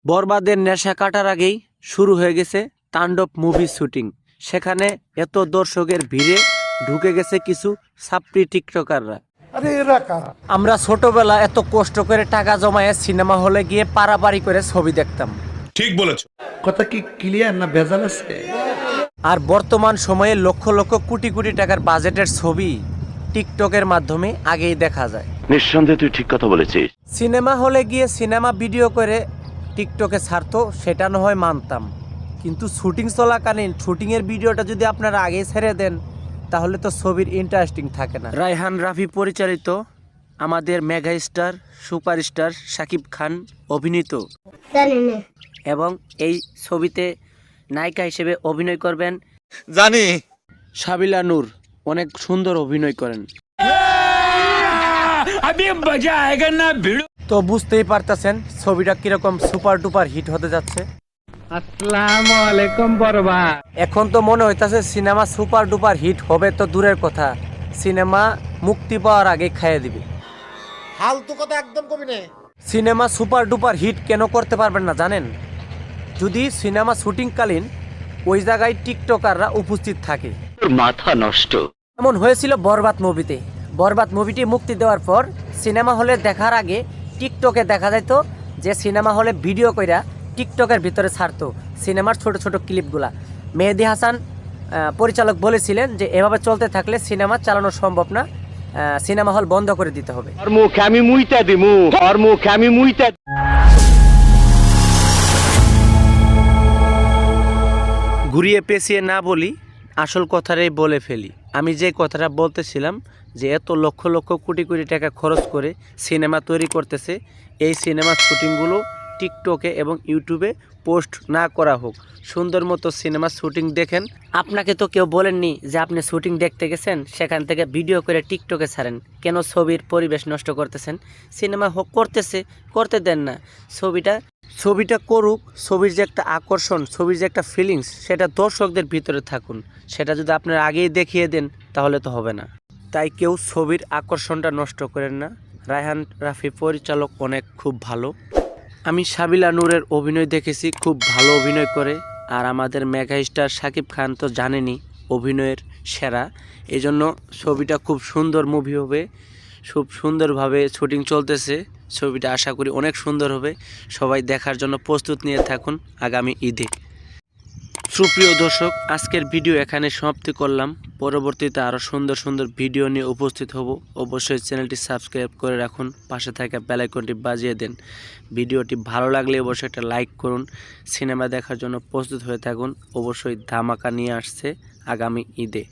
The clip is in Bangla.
বরবাদের নেশা কাটার আগেই শুরু হয়ে গেছে তাণ্ডব মুভি শুটিং। সেখানে এত দর্শকের ভিড়ে ঢুকে গেছে কিছু ছাপড়ি টিকটকাররা। আমরা ছোটবেলা এত কষ্ট করে টাকা জমায়ে সিনেমা হলে গিয়ে পারাপারি করে ছবি দেখতাম। ঠিক বলেছো। কথা কি ক্লিয়ার না ভেজাল আছে? আর বর্তমান সময়ে লক্ষ লক্ষ কোটি কোটি টাকার বাজেটের ছবি টিকটকের মাধ্যমে আগেই দেখা যায়। নিঃসন্দেহে তুই ঠিক কথা বলেছিস। সিনেমা হলে গিয়ে সিনেমা ভিডিও করে টিকটকে ছাড়তো সেটা না হয় মানতাম, কিন্তু শুটিং চলাকালীন শুটিংয়ের ভিডিওটা যদি আপনারা আগেই ছেড়ে দেন তাহলে তো ছবির ইন্টারেস্টিং থাকে না। রায়হান রাফি পরিচালিত আমাদের mega star superstar Shakib Khan অভিনীত এবং এই ছবিতে নায়িকা হিসেবে অভিনয় করবেন জানি সাবিলা নূর। অনেক সুন্দর অভিনয় করেন। তো বুঝতেই পারতেছেন ছবিটা কিরকম সুপার ডুপার হিট হতে যাচ্ছে। আসসালামু আলাইকুম বরবা। এখন তো মনে হইতাছে সিনেমা সুপার ডুপার হিট হবে তো দূরের কথা, সিনেমা মুক্তি পাওয়ার আগে খাইয়ে দিবে। ফালতু কথা একদম কবি নে। সিনেমা সুপার ডুপার হিট কেন করতে পারবেন না জানেন? যদি সিনেমা শুটিংকালীন ওই জায়গায় টিকটকাররা উপস্থিত থাকে। মাথা নষ্ট। এমন হয়েছিল বরবাদ মুভিতে। বরবাদ মুভিটি মুক্তি দেওয়ার পর সিনেমা হলে দেখার আগে টিকটকে দেখা যেত যে সিনেমা হলে ভিডিও কইরা টিকটকের ভিতরে ছাড়তো সিনেমার ছোট ছোট ক্লিপগুলা। মেহেদি হাসান পরিচালক বলেছিলেন যে এভাবে চলতে থাকলে সিনেমা চালানো সম্ভব না, সিনেমা হল বন্ধ করে দিতে হবে। আর মুখে আমি মুইতা দিমু, আর মুখে আমি মুইতা। ঘুরিয়ে পেঁচিয়ে না বলি, আসল কথাটাই বলে ফেলি। আমি যে কথাটা বলতেছিলাম যে এত লক্ষ লক্ষ কোটি কোটি টাকা খরচ করে সিনেমা তৈরি করতেছে, এই সিনেমার শুটিংগুলো টিকটকে এবং ইউটিউবে পোস্ট না করা হোক, সুন্দর মতো সিনেমার শুটিং দেখেন। আপনাকে তো কেউ বলেননি যে আপনি শুটিং দেখতে গেছেন সেখান থেকে ভিডিও করে টিকটকে ছাড়েন। কেন ছবির পরিবেশ নষ্ট করতেছেন? সিনেমা হোক করতেছে, করতে দেন না। ছবিটা করুক। ছবির যে একটা আকর্ষণ, ছবির যে একটা ফিলিংস, সেটা দর্শকদের ভিতরে থাকুন। সেটা যদি আপনারা আগেই দেখিয়ে দেন তাহলে তো হবে না। তাই কেউ ছবির আকর্ষণটা নষ্ট করেন না। রায়হান রাফি পরিচালক অনেক খুব ভালো। আমি সাবিলা নূরের অভিনয় দেখেছি, খুব ভালো অভিনয় করে। আর আমাদের মেগা স্টার শাকিব খান তো জানেনই অভিনয়ের সেরা। এই জন্য ছবিটা খুব সুন্দর মুভি হবে, খুব সুন্দরভাবে শুটিং চলতেছে। ছবিটা আশা করি অনেক সুন্দর হবে। সবাই দেখার জন্য প্রস্তুত নিয়ে থাকুন আগামী ঈদে। সুপ্রিয় দর্শক, আজকের ভিডিও এখানে সমাপ্তি করলাম। পরবর্তীতে আরও সুন্দর সুন্দর ভিডিও নিয়ে উপস্থিত হব। অবশ্যই চ্যানেলটি সাবস্ক্রাইব করে রাখুন, পাশে থাকা বেল আইকনটি বাজিয়ে দেন। ভিডিওটি ভালো লাগলে অবশ্যই একটা লাইক করুন। সিনেমা দেখার জন্য প্রস্তুত হয়ে থাকুন। অবশ্যই ধামাকা নিয়ে আসছে আগামী ঈদে।